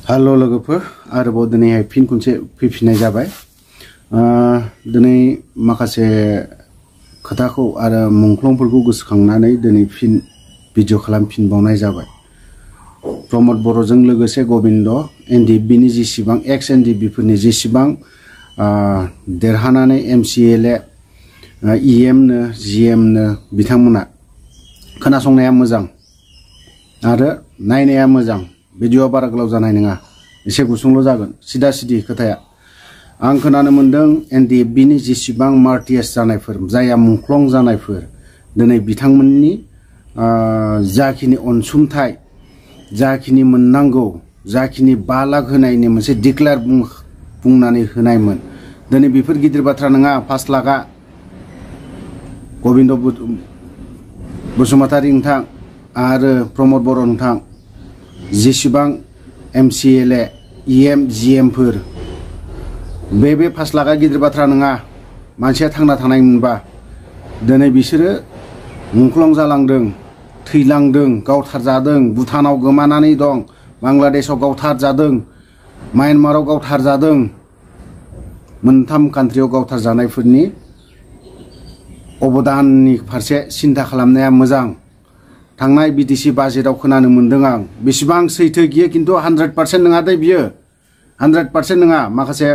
hello लोगोफोर आरोबाव दिनैहाय फिन खनसे फैफिननाय जाबाय दिनै माखासे खोथाखौ आरो मुंख्लंफोरखौ गोसोखांनानै दिनै फिन भिडिअ खालामफिनबावनाय जाबाय प्रमद बर'जों लोगोसे गोविन्द एनडिएफबि जेसेबां एक्स एनडिएफबि फोरनि जेसेबां देरहानानै एमसिएलए इएम नो जिएम नो बिथांमोना खोनासंनाया मोजां आरो नायनाया मोजां भिडिअआ बारा गोलाव जानाय नङा एसे गुसुंल' जागोन सिदा सिदि खोथाया आं खोनानो मोनदों एनडिएफबि नि जेसेबां मार्टियास जानायफोर जाया मुंख्लं जानायफोर दिनै बिथांमोननि जाखिनि अनसुंथाइ जाखिनि मोननांगौ जाखिनि 5 लाख होनायनि मोनसे डिक्लेयार बुंनानै होनायमोन दिनै बेफोर गिदिर बाथ्रा नङा 5 लाखआ गोविन्द बसुमतारी नोंथां आरो प्रमद बर' नोंथां जेसेबां एमसिएलए इएम जिएम फोर बे 5 लाखआ गिदिर बाथ्रा नङा मानसिया थांना थानाय मोनबा दिनै बिसोरो मुंख्लं जालांदों थैलांदों गावथारजादों भुटानाव गोमानानै दं बांलादेशआव गावथारजादों म्यानमाराव गावथारजादों मोनथाम कान्ट्रियाव गावथारजानायफोरनि अबदाननि फारसे सिन्था खालामनाया मोजां थांनाय बिटिसि बाजेटआव खोनानो मोनदों आं बेसेबां सैथो गियो किन्तु 100% नङा दे बियो 100% नङा माखासे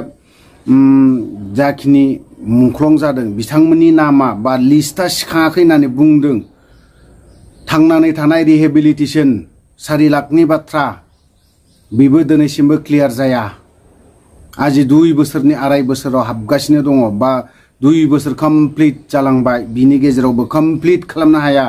जाखिनि मुंख्लं जादों बिथांमोननि नामा बा लिस्टआ सिखाङाखै होननानै बुंदों थांनानै थानाय रिहेबिलिटेसन 4 लाखनि बाथ्रा बेबो दिनैसिमबो क्लियार जाया आजि 2 बोसोरनि 2.5 बोसोराव हाबगासिनो दङ बा 2 बोसोर कमप्लिट जालांबाय बिनि गेजेरावबो कमप्लिट खालामनो हाया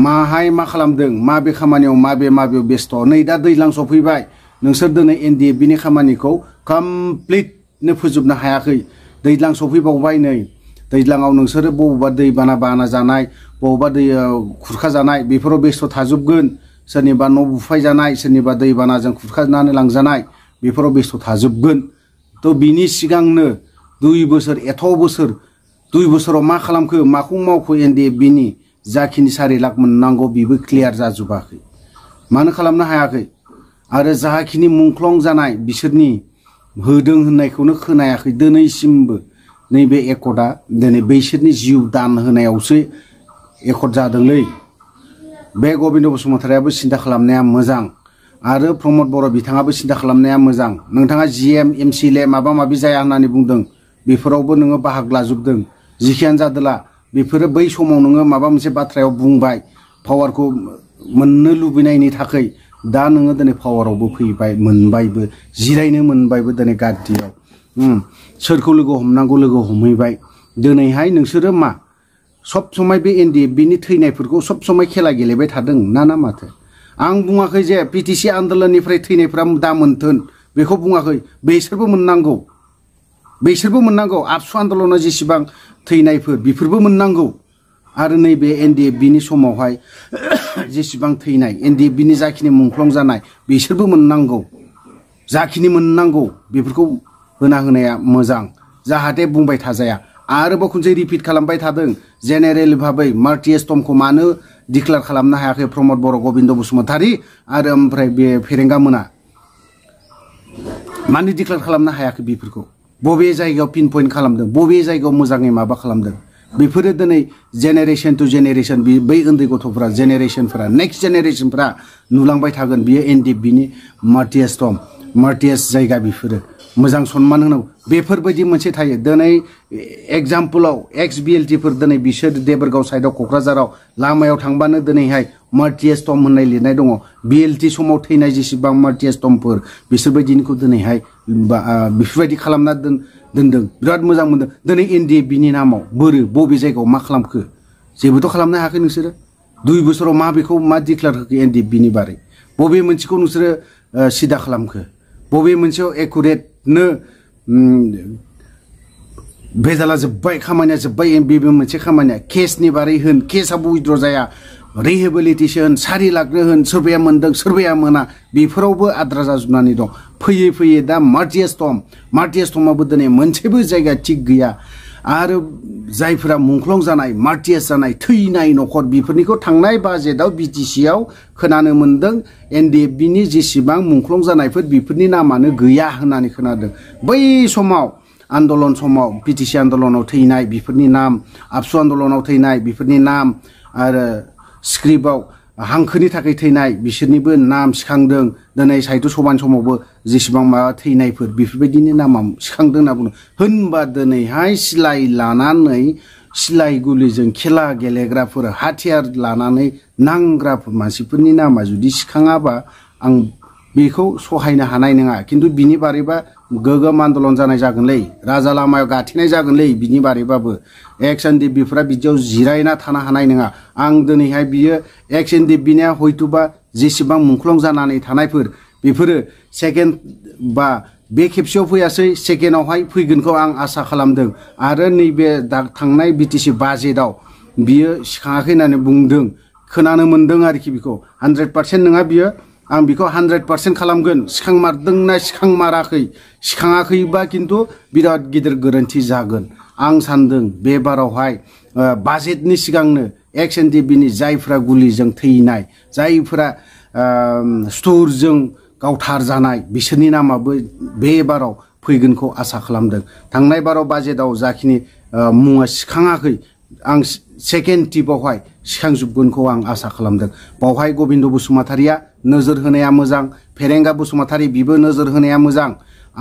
माहाय मा खालामदों माबे खामानियाव माबेयाव बेस्थ नै दा दैज्लां सफैबाय नोंसोर दिनै एनडिएफबि नि खामानिखौ कमप्लिटनो फोजोबनो हायाखै दैज्लां सफैबावबाय नै दैज्लाङाव नोंसोरो बबेबा दैबाना जानाय बबेबा दै खुरखा जानाय बेफोराव बेस्थ थाजोबगोन सोरनिबा न' बुफाय जानाय सोरनिबा दैबानाजों खुरखानानै लांजानाय बेफोराव बेस्थ थाजोबगोन त बिनि सिगांनो 2 बोसोर एथ' बोसोर 2 बोसोराव मा खालामखो माखौ मावखो एनडिएफबि नि जाखिनि 4 लाख मोननांगौ बेबो क्लियार जाजोबाखै मानो खालामनो हायाखै आरो जाखिनि मुंख्लं जानाय बिसोरनि होदों होननायखौनो खोनायाखै दिनैसिमबो नैबे एकर्डआ दिनै बैसोरनि जिउ दान होनायावसो एकर्ड जादोंलै बे गोविन्द बसुमतारीयाबो सिन्था खालामनाया मोजां आरो प्रमद बर' बिथाङाबो सिन्था खालामनाया मोजां नोंथाङा जिएम एमसिएलए माबा माबि जाया होननानै बुंदों बेफोरावबो नोङो बाहागो लाजोबदों जिखियानो जादोला बेफोरो बै समाव नोङो माबा मोनसे बाथ्रायाव बुंबाय पावारखौ मोननो लुबैनायनि थाखाय दा नोङो दिनै पावारावबो फैबाय मोनबायबो जिरायनो मोनबायबो दिनै गाद्दियाव सोरखौ लोगो हमनांगौ लोगो हमहैबाय दिनैहाय नोंसोरो मा सब समय बे एनडिएफबि नि थैनायफोरखौ सब समय खेला गेलेबाय थादों ना माथो आं बुङाखै जे पिटिसि आन्दोलननिफ्राय थैनायफ्रा दा मोनथोन बेखौ बुङाखै बेसोरबो मोननांगौ आबसु आन्दोलनाव जेसेबां थैनायफोर बेफोरबो मोननांगौ आरो नैबे एनडिएफबि नि समावहाय जेसेबां थैनाय एनडिएफबि नि जाखिनि मुंख्लं जानाय बिसोरबो मोननांगौ जाखिनि मोननांगौ बेफोरखौ होनाया मोजां जाहाथे बुंबाय थाजाया आरोबाव खनसे रिपिट खालामबाय थादों जेनेरेल भाबै मार्टियास टमखौ मानो डिक्लेयार खालामनो हायाखै प्रमद बर' गोविन्द बसुमतारी आरो ओमफ्राय बे फेरेंगा मोना मानो डिक्लेयार खालामनो हायाखै बेफोरखौ बबे जायगायाव पिन पइन्ट खालामदों बबे जायगायाव मोजाङै माबा खालामदों बेफोरो दिनै जेनेरेशन टु जेनेरेशन बै उन्दै गथ'फोरा जेनेरेशनफोरा नेक्स्ट जेनेरेशनफोरा नुलांबाय थागोन बियो एनडिएफबि नि मार्टियास जायगा बेफोरो मोजां सन्मान होनांगौ बेफोरबायदि मोनसे थायो दिनै एग्जाम्पलाव एक्स बिएलटिफोर दिनै बिसोर देबरगाव साइडआव क'क्राझाराव लामायाव थांबानो दिनैहाय मार्टियास टम होननाय लिरनाय दङ बिएलटि समाव थैनाय जेसेबां मार्टियास टमफोर बिसोरबायदिनिखौ दिनैहाय बेफोरबायदि खालामना दोनदों बिराद मोजां मोनदों दिनै एनडिएफबि नि नामाव बबे जायगायाव मा खालामखो जेबोथ' खालामनो हायाखै नोंसोरो 2 बोसोराव मा डिक्लेयार होखो एनडिएफबि नि बारै बबे मोनसेखौ नोंसोरो सिदा खालामखो बबे मोनसेयाव एकुरेटनो भेजाला जोब्बाय खामानिया जोब्बाय बेबो मोनसे खामानिया केसनि बारै होन केसआबो उइद्र' जाया रिहेबिलिटेसन 4 लाखनो होन सोरबाया मोनदों सोरबाया मोना बेफोरावबो आद्रा जाजोबनानै दं फैयै दा मार्टियास टमाबो दिनै मोनसेबो जायगा थिग गैया आरो जायफोरा मुंख्लं जानाय मार्टियास जानाय थैनाय नखर बेफोरनिखौ थांनाय बाजेटआव बिटिसिआव खोनानो मोनदों एनडिएफबि नि जेसेबां मुंख्लं जानायफोर बेफोरनि नामानो गैया होननानै खोनादों बै समाव आन्दलन समाव बिटिसि आन्दलनाव थैनाय बेफोरनि नाम आबसु आन्दलनाव थैनाय बेफोरनि नाम आरो स्क्रिप्टआव हांखोनि थाखाय थैनाय बिसोरनिबो नाम सिखांदों दिनै साहित्य सभानि समावबो जेसेबां माबा थैनायफोर बेफोरबायदिनि नामा सिखांदों होनना बुङो होनबा दिनैहाय सिलाय लानानै सिलाय गुलिजों खेला गेलेग्राफोर हाथियार लानानै नांग्राफोर मानसिफोरनि नामा जुदि सिखाङाबा आं बेखौ सहायनो हानाय नङा खिन्थु बिनि बारैबा गोगोम आन्दलन जानाय जागोनलै राजा लामायाव गाथेनाय जागोनलै बिनि बारैबाबो एक्स एनडिएफबिफोरा बिदियाव जिरायना थानो हानाय नङा आं दिनैहाय बियो एक्स एनडिएफबिनिया हयथ'बा जेसेबां मुंख्लं जानानै थानायफोर बेफोरो सेकेन्ड बा बे खेबसेयाव फैयासै सेकेन्डआवहाय फैगोनखौ आं आसा खालामदों आरो नैबे थांनाय बिटिसि बाजेटआव बियो सिखाङाखै होननानै बुंदों खोनानो मोनदों आरोखि बेखौ 100% नङा बियो आं बेखौ 100% खालामगोन सिखांमारदोंना सिखांमाराखै सिखाङाखैबा खिन्थु बिराद गिदिर गोरोन्थि जागोन आं सानदों बे बारावहाय बाजेटनि सिगांनो एक्स एनडिएफबिनि जायफोरा गुलिजों थैनाय जायफोरा सुथुरजों गावथार जानाय बिसोरनि नामाबो बे बाराव फैगोनखौ आसा खालामदों थांनाय बाराव बाजेटआव जाखिनि मुङा सिखाङाखै आं सेकेन्ड टिपआवहाय सिखांजोबगोनखौ आं आसा खालामदों बावहाय गबिन्द बसुमतारिया नोजोर होनाया मोजां फेरेंगा बसुमतारि बिबो नोजोर होनाया मोजां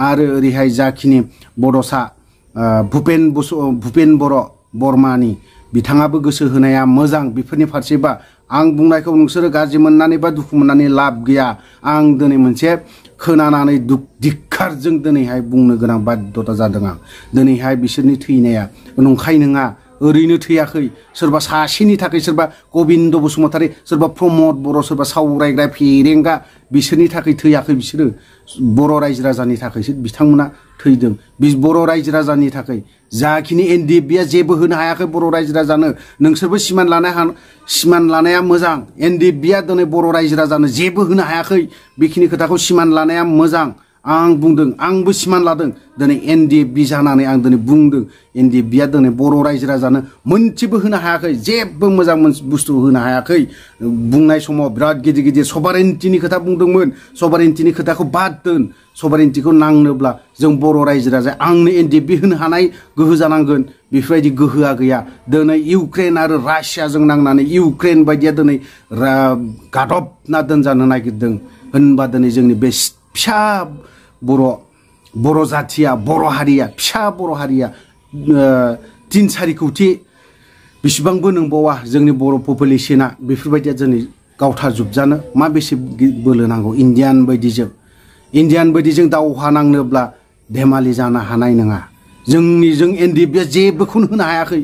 आरो ओरैहाय जाखिनि बड'सा भुपेन बर' बर्मानि बिथाङाबो गोसो होनाया मोजां बेफोरनि फारसेबा आं बुंनायखौ नोंसोरो गाज्रि मोननानै बा दुखु मोननानै लाब गैया आं दिनै मोनसे खोनानानै धिक्कारजों दिनैहाय बुंनो गोनां बाध्यता जादों आं दिनैहाय बिसोरनि थैनाया नंखाय नङा ओरैनो थैयाखै सोरबा सासेनि थाखाय सोरबा गबिन्द बसुमतारि सोरबा प्रमद बर' सोरबा सावरायग्रा फेरेंगा बिसोरनि थाखाय थैयाखै बिसोरो बर' रायजो राजानि थाखायसो बिथांमोना थैदों बर' रायजो राजानि थाखाय जाखिनि एनडिएफबिया जेबो होनो हायाखै बर' रायजो राजानो नोंसोरबो सिमान लानाया मोजां एनडिएफबिया दिनै बर' रायजो राजानो जेबो होनो हायाखै बेखिनि खोथाखौ सिमान लानाया मोजां आं बुंदों आंबो सिमान लादों दिनै एनडिएफबि जानानै आं दिनै बुंदों एनडिएफबिया दिनै बर' रायजो राजानो मोनसेबो होनो हायाखै जेबो मोजां बुस्थु होनो हायाखै बुंनाय समाव बिराद गिदिर गिदिर सभारेन्टिनि खोथा बुंदोंमोन सभारेन्टिनि खोथाखौ बाद दोन सभारेन्टिखौ नांनोब्ला जों बर' रायजो राजाया आंनो एनडिएफबि होनो हानाय गोहो जानांगोन बेफोरबायदि गोहोआ गैया दिनै इउक्रेन आरो रासियाजों नांनानै इउक्रेन बायदिया दिनै गादबना दोनजानो नागिरदों होनबा दिनै जोंनि बे फिसा बर' जाथिया बर' हारिया फिसा बर' हारिया 3-4 कौटि बेसेबांबो नंबावा जोंनि बर' पपुलेसना बेफोरबायदिया दिनै गावथारजोबजानो मा बेसे बोलो नांगौ इन्डियान बायदिजों दावहा नांनोब्ला धेमालि जानो हानाय नङा जोंनिजों एनडिएफबिया जेबोखौनो होनो हायाखै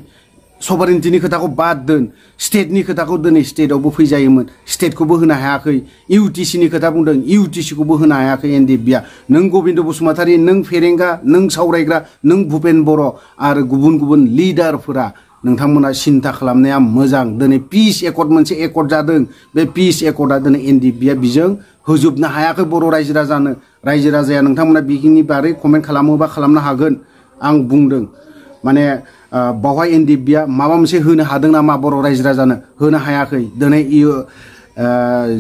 सभारेन्टिनि खोथाखौ बाद दोन स्टेटनि खोथाखौ दिनै स्टेटआवबो फैजायोमोन स्टेटखौबो होनो हायाखै इउटिसिनि खोथा बुंदों इउटिसिखौबो होनो हायाखै एनडिएफबिया नों गबिन्द बसुमतारि नों फेरेंगा नों सावरायग्रा नों भुपेन बर' आरो गुबुन लिडारफोरा नोंथांमोना सिन्था खालामनाया मोजां दिनै पिस एकर्ड मोनसे एकर्ड जादों बे पिस एकर्डआ दिनै एनडिएफबिया बिजों होजोबनो हायाखै बर' रायजो राजाया नोंथांमोना बिनि बारै कमेन्ट खालामोबा खालामनो हागोन आं बुंदों माने बावहाय एनडिएफबिया माबा मोनसे होनो हादों नामा बर' रायजो राजानो होनो हायाखै दिनै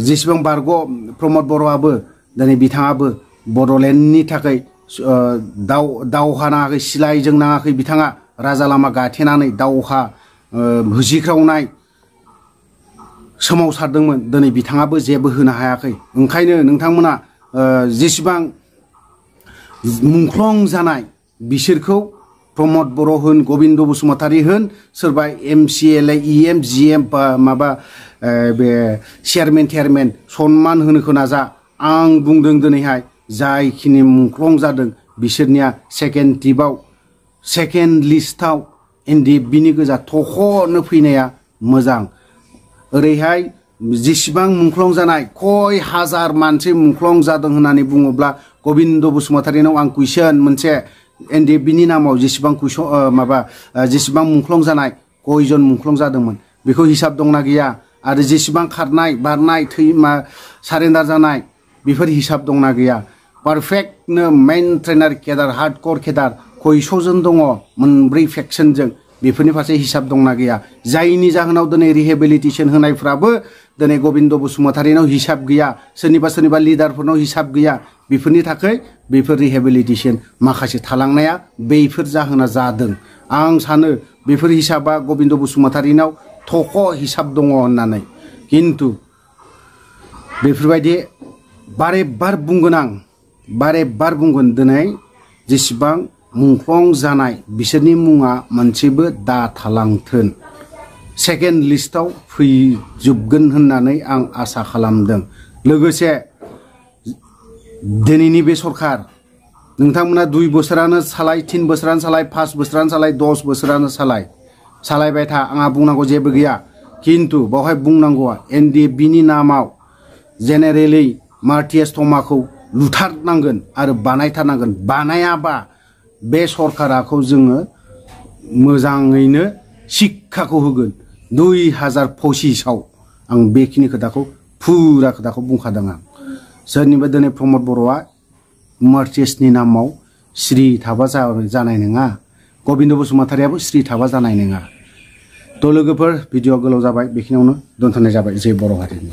जेसेबां बारग' प्रमद बर'आबो दिनै बिथाङाबो बड'लेण्डनि थाखाय दावहा नाङाखै सिलायजों नाङाखै बिथाङा राजा लामा गाथेनानै दावहा होसिख्रावनाय सोमावसारदोंमोन दिनै बिथाङाबो जेबो होनो हायाखै ओंखायनो नोंथांमोना जेसेबां मुंख्लं जानाय बिसोरखौ प्रमद बर' होन गबिन्द बसुमतारि होन सोरबा एमसिएलए इएम जिएम माबा बे चेयारमेन सनमान होनो नाजा आं बुंदों दिनैहाय जायखिनि मुंख्लं जादों बिसोरनिया सेकेन्ड टिपआव सेकेन्ड लिस्टआव एनडिएफबिनि गोजा थख'नो फैनाया मोजां ओरैहाय जेसेबां मुंख्लं जानाय कय हाजार मानसि मुंख्लं जादों होननानै बुङोब्ला गबिन्द बसुमतारिनाव आं कुइसन मोनसे एनडिएफबिनि नामाव जेसेबां मुंख्लं जानाय कयजन मुंख्लं जादोंमोन बेखौ हिसाब दंना गैया आरो जेसेबां खारनाय बारनाय सारेन्डार जानाय बेफोर हिसाब दंना गैया पारफेक्टनो मेन ट्रेनार केदार हार्डकर केदार कयस'जन दङ मोनब्रै फेक्सनजों बेफोरनि फारसे हिसाब दंना गैया जायनि जाहोनाव दिनै रिहेबिलिटेसन होनायफ्राबो दिनै गबिन्द बसुमतारीनाव हिसाब गैया सोरनिबा लिडारफोरनाव हिसाब गैया बेफोरनि थाखाय बेफोर रिहेबिलिटेसन माखासे थालांनाया बेफोर जाहोना जादों आं सानो बेफोर हिसाबा गबिन्द बसुमतारीनाव थख' हिसाब दङ होननानै किन्तु बेफोरबायदि बारे बार बुंगोन दिनै जेसेबां मुंख्लं जानाय बिसोरनि मुङा मोनसेबो दा थालांथों सेकेन्ड लिस्टआव फैजोबगोन होननानै आं आसा खालामदों लोगोसे दिनैनि बे सरकार नोंथांमोना 2 बोसोरानो सालाय 3 बोसोरानो सालाय 5 बोसोरानो सालाय 10 बोसोरानो सालायबाय था आंहा बुंनांगौ जेबो गैया किन्तु बावहाय बुंनांगौआ एनडिएफबिनि नामाव जेनेरेलि मार्टियास थमाखौ लुथारनांगोन आरो बानायथारनांगोन बानायाबा बे सरकाराखौ जोङो मोजाङैनो शिक्षाखौ होगोन 2025 आव आं बेखिनि खोथाखौ फुरा खोथाखौ बुंखादों आं सोरनिबा दिनै प्रमद बर'आ मार्टियासनि नामाव श्री थाबा जानाय नङा गबिन्द बसुमतारीयाबो श्री थाबा जानाय नङा थ' लोगोफोर भिडिअ गोलाव जाबाय बेखिनियावनो दोनथ'नाय जाबाय जय बर' हारिनि